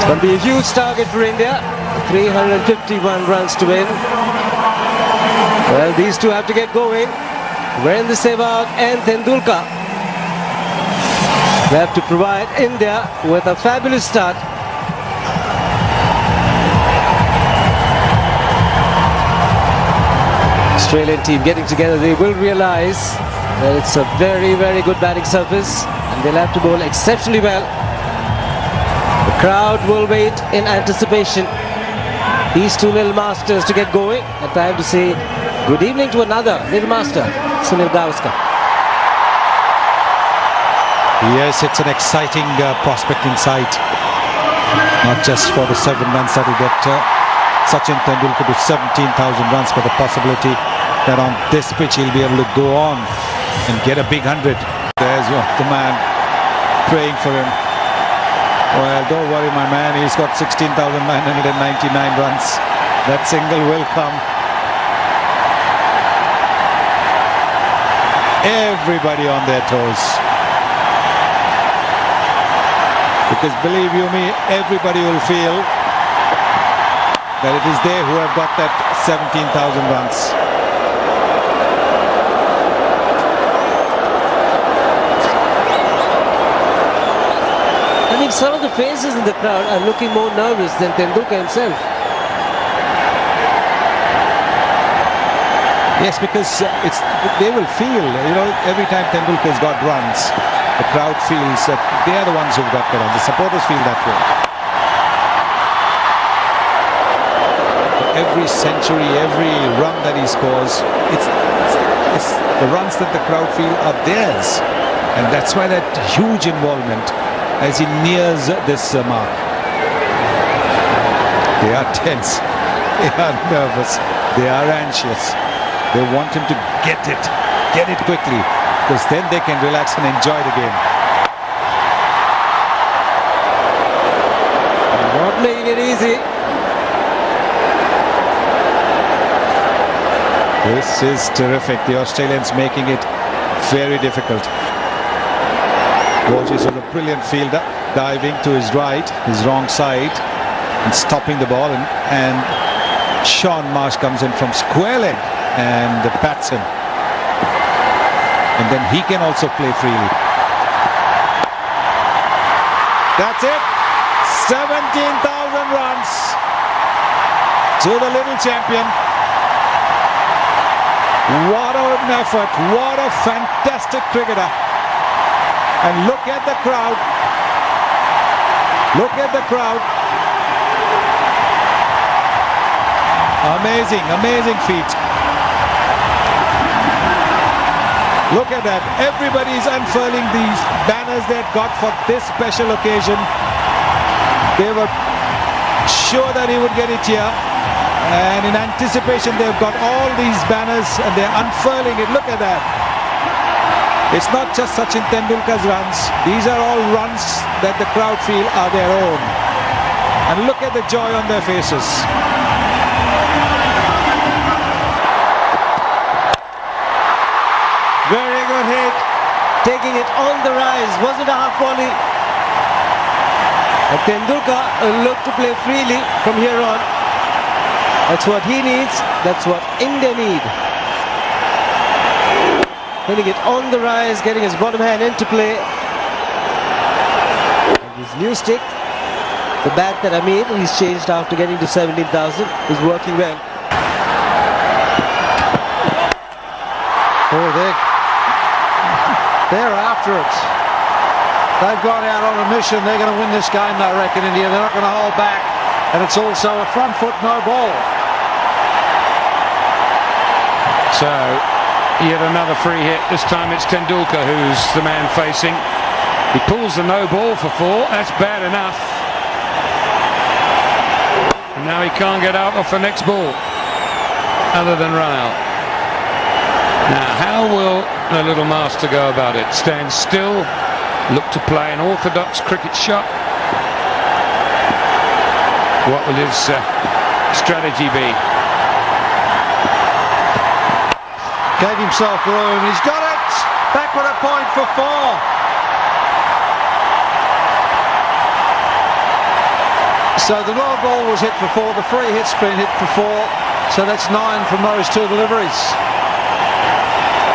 It's going to be a huge target for India. 351 runs to win. Well, these two have to get going. Virendra Sehwag and Tendulkar. They have to provide India with a fabulous start. Australian team getting together, they will realize that it's a very, very good batting surface and they'll have to bowl exceptionally well. The crowd will wait in anticipation. These two little masters to get going. And time to say good evening to another little master, Sunil Gavaskar. Yes, it's an exciting prospect in sight. Not just for the 7 runs that will get Sachin Tendulkar to 17,000 runs, but the possibility that on this pitch he'll be able to go on and get a big 100. There's the man praying for him. Well, don't worry, my man. He's got 16,999 runs. That single will come. Everybody on their toes. Because believe you me, everybody will feel that it is they who have got that 17,000 runs. I mean, some of the faces in the crowd are looking more nervous than Tendulkar himself. Yes, because they will feel, every time Tendulkar's got runs, the crowd feels that they are the ones who've got the runs. The supporters feel that way. Every century, every run that he scores, it's the runs that the crowd feel are theirs. And that's why that huge involvement as he nears this mark. They are tense, they are nervous, they are anxious. They want him to get it quickly, because then they can relax and enjoy the game. Not making it easy. This is terrific. The Australians making it very difficult. Borges was a brilliant fielder, diving to his right, his wrong side, and stopping the ball. And Sean Marsh comes in from square leg and bats him. And then he can also play freely. That's it. 17,000 runs to the little champion. What an effort. What a fantastic cricketer. And look at the crowd. Look at the crowd. Amazing, amazing feat. Look at that. Everybody's unfurling these banners they've got for this special occasion. They were sure that he would get it here. And in anticipation, they've got all these banners and they're unfurling it. Look at that. It's not just Sachin Tendulkar's runs. These are all runs that the crowd feel are their own. And look at the joy on their faces. Very good hit. Taking it on the rise. Was it a half volley? And Tendulkar will look to play freely from here on. That's what he needs. That's what India need. Hitting it on the rise, getting his bottom hand into play. And his new stick, the bat that he's changed after getting to 17,000, is working well. Oh, they're after it. They've gone out on a mission. They're going to win this game, I reckon, India. They're not going to hold back. And it's also a front foot no ball. So, yet another free hit. This time it's Tendulkar who's the man facing. He pulls the no ball for 4. That's bad enough. And now he can't get out off the next ball other than run out. Now, how will the little master go about it? Stand still, look to play an orthodox cricket shot. What will his strategy be? Gave himself room. He's got it. Backward a point for 4. So the no ball was hit for 4, the free hit's been hit for 4, so that's 9 from those 2 deliveries.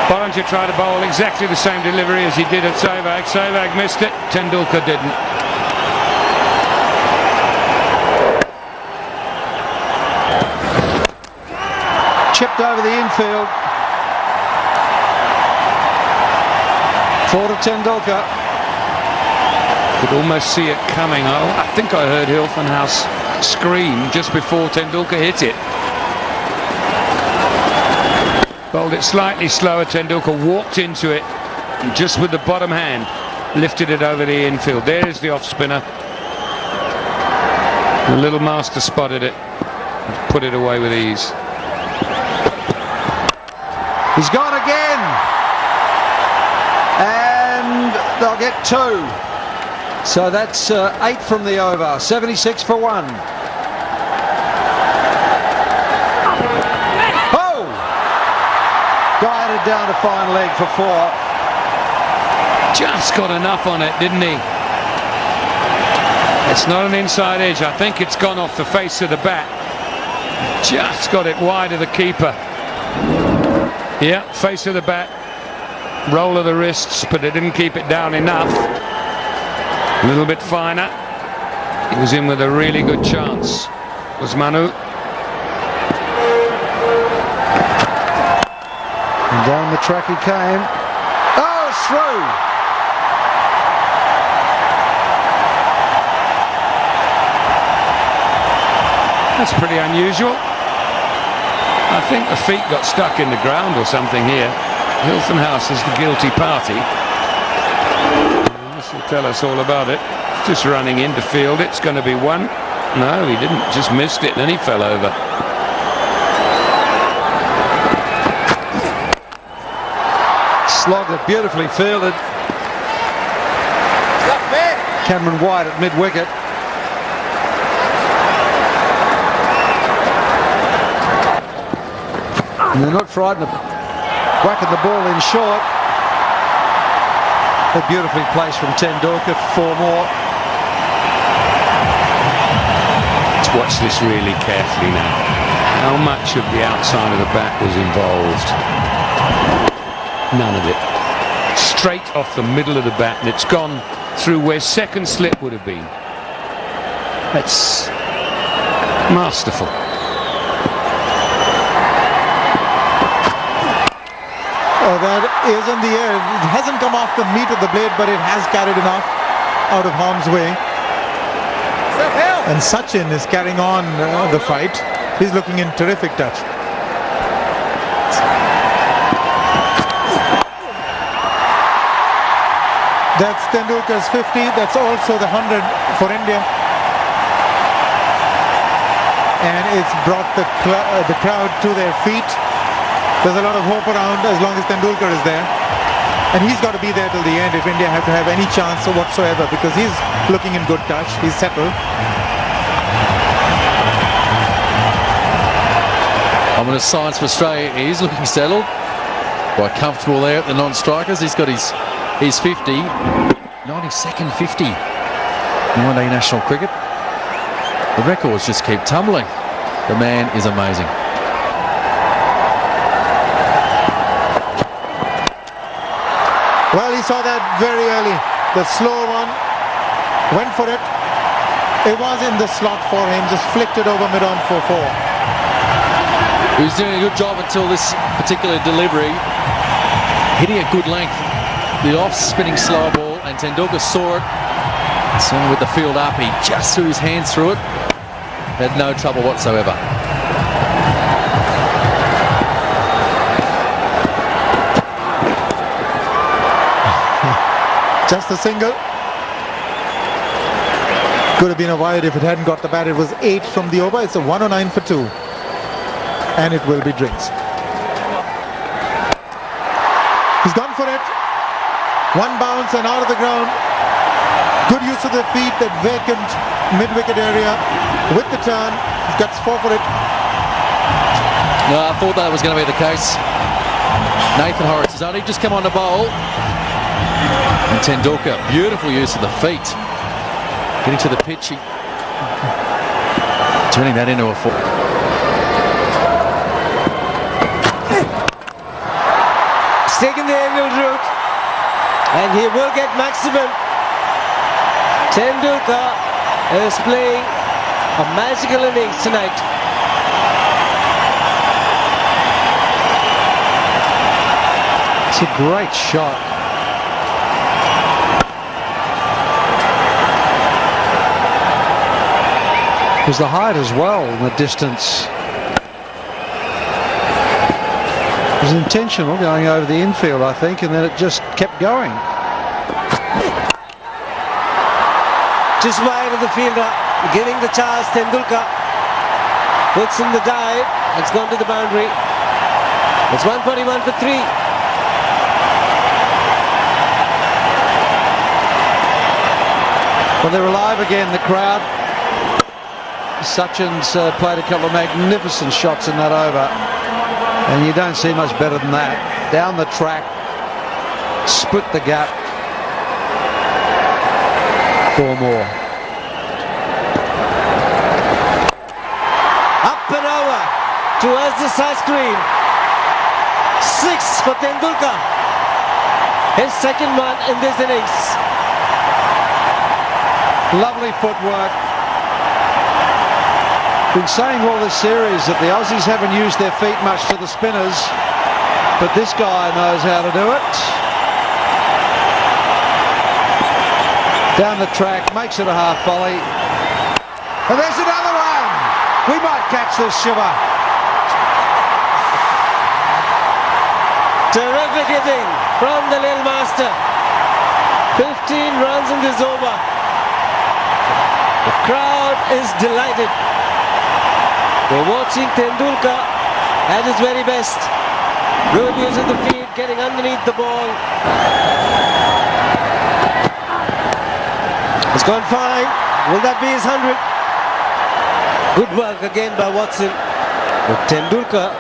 Bollinger tried to bowl exactly the same delivery as he did at Sehwag. Sehwag missed it, Tendulkar didn't. Chipped over the infield. 4 to Tendulkar. Could almost see it coming. Oh, I think I heard Hilfenhaus scream just before Tendulkar hit it. Bowled it slightly slower. Tendulkar walked into it and just with the bottom hand lifted it over the infield. There's the off spinner. The little master spotted it and put it away with ease. He's gone again, and they'll get 2. So that's 8 from the over, 76 for 1. Oh! Guided down to fine leg for 4. Just got enough on it, didn't he? It's not an inside edge. I think it's gone off the face of the bat. Just got it wide of the keeper. Yeah, face of the bat, roll of the wrists, but it didn't keep it down enough. A little bit finer. He was in with a really good chance, was Manu. And down the track he came. Oh, it's through! That's pretty unusual. I think the feet got stuck in the ground or something here. Hilfenhaus is the guilty party. This will tell us all about it. Just running in to field. It's going to be 1. No, he didn't. Just missed it and then he fell over. Slogged it, beautifully fielded. Cameron White at mid-wicket. And they're not frightened of whacking the ball in short. A beautifully placed from Tendulkar, 4 more. Let's watch this really carefully now. How much of the outside of the bat was involved? None of it. Straight off the middle of the bat, and it's gone through where second slip would have been. That's masterful. Oh, that is in the air. It hasn't come off the meat of the blade, but it has carried enough out of harm's way. And Sachin is carrying on the fight. He's looking in terrific touch. That's Tendulkar's 50. That's also the 100 for India. And it's brought the crowd to their feet. There's a lot of hope around as long as Tendulkar is there. And he's got to be there till the end if India have to have any chance whatsoever, because he's looking in good touch. He's settled. I'm going to science for Australia. He's looking settled. Quite comfortable there at the non-strikers. He's got his 50. 92nd 50 in one-day national cricket. The records just keep tumbling. The man is amazing. Well, he saw that very early. The slow one, went for it. It was in the slot for him, just flicked it over mid-on for 4. He was doing a good job until this particular delivery. Hitting a good length. The off-spinning slow ball, and Tendulkar saw it. Soon with the field up, he just threw his hands through it. Had no trouble whatsoever. Just a single. Could have been a wide if it hadn't got the bat. It was 8 from the over. It's a 109 for 2. And it will be drinks. He's gone for it. 1 bounce and out of the ground. Good use of the feet, that vacant mid-wicket area with the turn. He's got 4 for it. No, I thought that was going to be the case. Nathan Horrocks has only just come on to bowl. And Tendulkar, beautiful use of the feet. Getting to the pitch, he Turning that into a four. He's taken the aerial route and he will get maximum. Tendulkar is playing a magical innings tonight. It's a great shot. There's the height as well in the distance. It was intentional going over the infield, I think, and then it just kept going. Just wide of the fielder, giving the chance. Tendulkar puts in the dive. It's gone to the boundary. It's 141 for 3. Well, they're alive again, the crowd. Sachin's played a couple of magnificent shots in that over, and you don't see much better than that. Down the track, split the gap. 4 more. Up and over towards the side screen. 6 for Tendulkar. His second one in this innings. Lovely footwork. Been saying all this series that the Aussies haven't used their feet much to the spinners, but this guy knows how to do it. Down the track, makes it a half volley. And there's another one! We might catch this, Shiva. Terrific hitting from the little master. 15 runs in this over. The crowd is delighted. They're watching Tendulkar at his very best. Good use of the feet, getting underneath the ball. It's gone fine. Will that be his 100? Good work again by Watson. But Tendulkar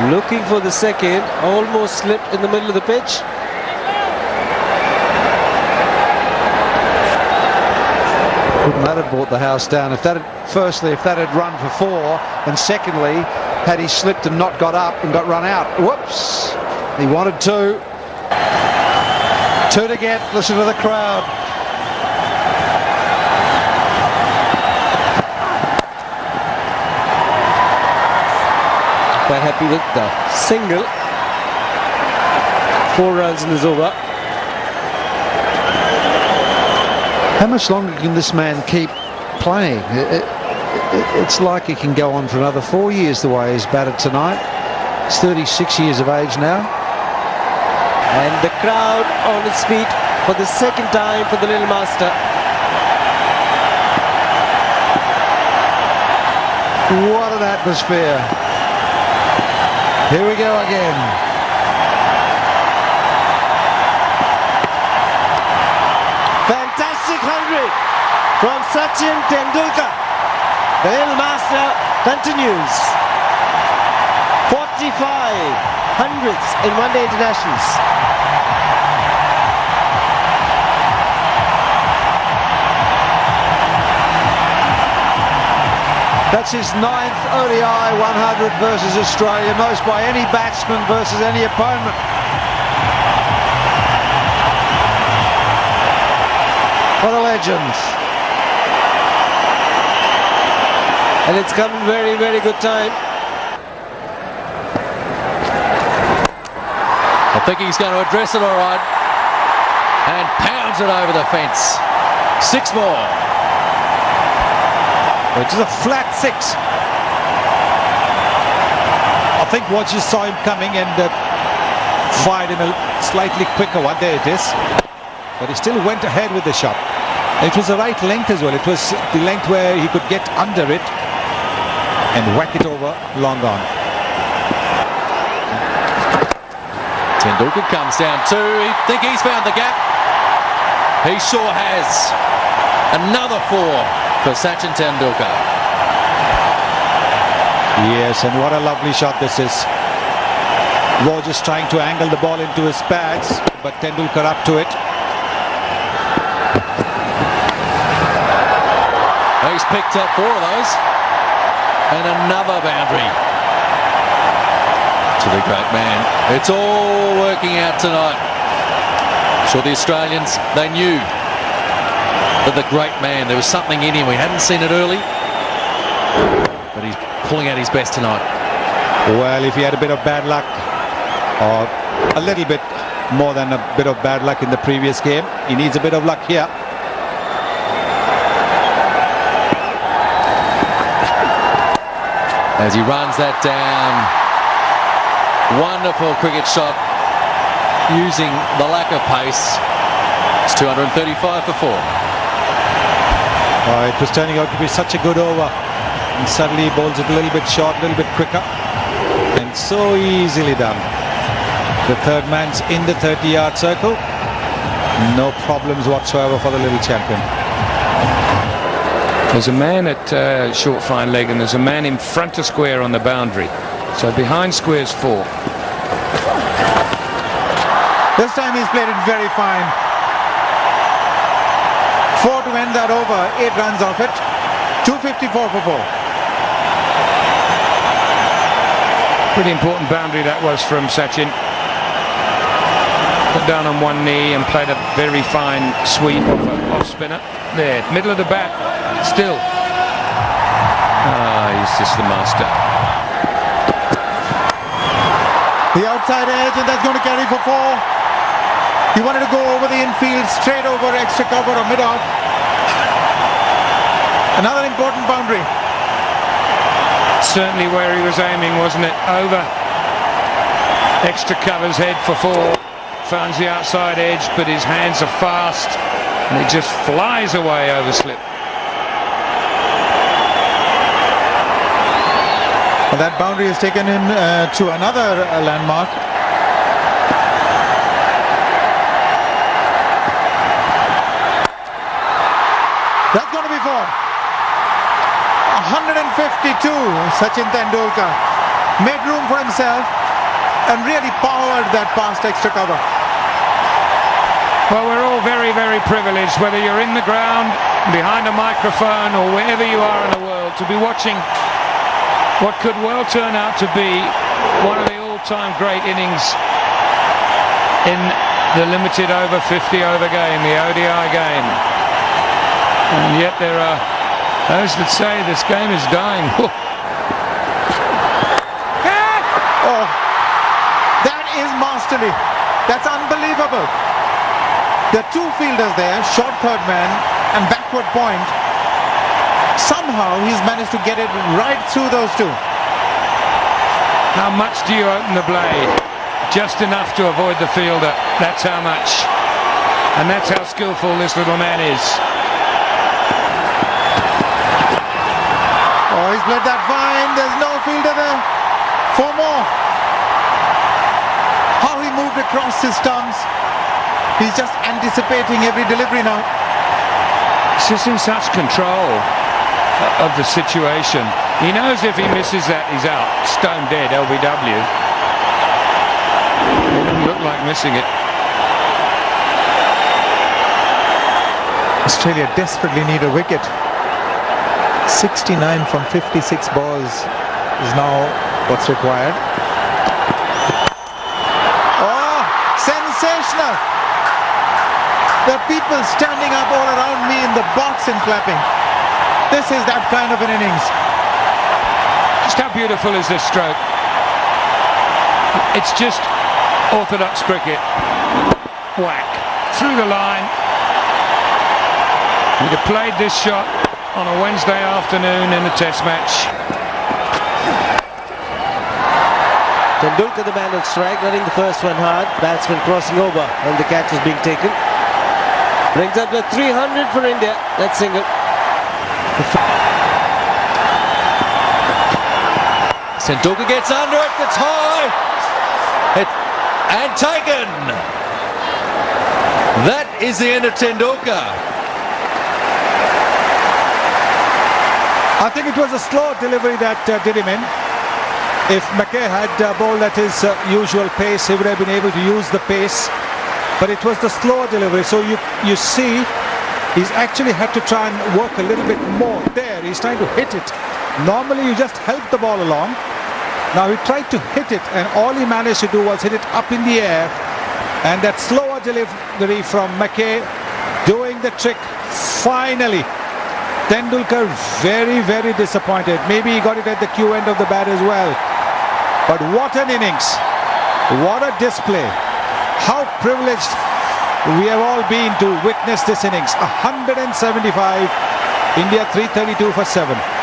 looking for the second, almost slipped in the middle of the pitch. Wouldn't that have brought the house down? If that had, firstly, if that had run for 4, and secondly, had he slipped and not got up and got run out. Whoops! He wanted 2. 2 to get. Listen to the crowd. Quite happy with the single. 4 runs in this over. How much longer can this man keep playing? It's like he can go on for another 4 years the way he's batted tonight. He's 36 years of age now. And the crowd on its feet for the second time for the little master. What an atmosphere. Here we go again. Fantastic 100 from Sachin Tendulkar. The little master continues. 45 hundreds in one-day internationals. That's his 9th ODI 100 versus Australia, most by any batsman versus any opponent. What a legend. And it's come very, very good time. I think he's going to address it all right. And pounds it over the fence. 6 more. Which is a flat 6. I think Watson saw him coming and fired him a slightly quicker one. There it is. But he still went ahead with the shot. It was the right length as well. It was the length where he could get under it and whack it over, long gone. Tendulkar comes down 2. I think he's found the gap. He sure has. Another 4 for Sachin Tendulkar. Yes, and what a lovely shot this is. Rogers trying to angle the ball into his pads, but Tendulkar up to it. He's picked up 4 of those. And another boundary to the great man. It's all working out tonight. So the Australians, they knew that the great man, there was something in him. We hadn't seen it early, but he's pulling out his best tonight. Well, if he had a bit of bad luck, or a little bit more than a bit of bad luck in the previous game, he needs a bit of luck here. As he runs that down, wonderful cricket shot using the lack of pace. It's 235 for 4. Oh, it was turning out to be such a good over, and suddenly he bowls it a little bit short, a little bit quicker, and so easily done. The third man's in the 30-yard circle. No problems whatsoever for the little champion. There's a man at short fine leg, and there's a man in front of square on the boundary. So behind square's 4. This time he's played it very fine. 4 to end that over, 8 runs off it. 254 for 4. Pretty important boundary that was from Sachin. Put down on one knee and played a very fine sweep off spinner. There, middle of the bat, still. He's just the master. The outside edge, and that's going to carry for 4. He wanted to go over the infield, straight over extra cover or mid-off. Another important boundary. Certainly where he was aiming, wasn't it? Over. Extra covers head for 4. Finds the outside edge, but his hands are fast, and it just flies away over slip. Well, that boundary has taken him to another landmark. That's going to be 4. 152, Sachin Tendulkar made room for himself and really powered that past extra cover. Well, we're all very, very privileged, whether you're in the ground, behind a microphone, or wherever you are in the world, to be watching what could well turn out to be one of the all-time great innings in the limited over 50 over game, the ODI game. And yet there are those that say this game is dying. Oh, that is masterly. That's unbelievable. There are 2 fielders there, short third man and backward point. Somehow he's managed to get it right through those 2. How much do you open the blade? Just enough to avoid the fielder. That's how much. And that's how skillful this little man is. Oh, he's played that fine. There's no fielder there. 4 more. How he moved across his stumps. He's just anticipating every delivery now. He's just in such control of the situation. He knows if he misses that, he's out. Stone dead, LBW. It doesn't look like missing it. Australia desperately need a wicket. 69 from 56 balls is now what's required. Oh, sensational! There are people standing up all around me in the box and clapping. This is that kind of an innings. Just how beautiful is this stroke? It's just orthodox cricket. Whack. Through the line. He'd have played this shot on a Wednesday afternoon in a test match. Tendulkar, the man on strike, running the first one hard. Batsman crossing over and the catch is being taken. Brings up the 300 for India. That single. Tendulkar gets under it, it's high. And taken. That is the end of Tendulkar. I think it was a slow delivery that did him in. If McKay had bowled at his usual pace, he would have been able to use the pace. But it was the slow delivery. So you see, he's actually had to try and work a little bit more. There, he's trying to hit it Normally you just help the ball along. Now he tried to hit it, and all he managed to do was hit it up in the air. And that slower delivery from McKay doing the trick. Finally, Tendulkar very, very disappointed. Maybe he got it at the Q end of the bat as well. But what an innings. What a display. How privileged we have all been to witness this innings. 175, India 332 for 7.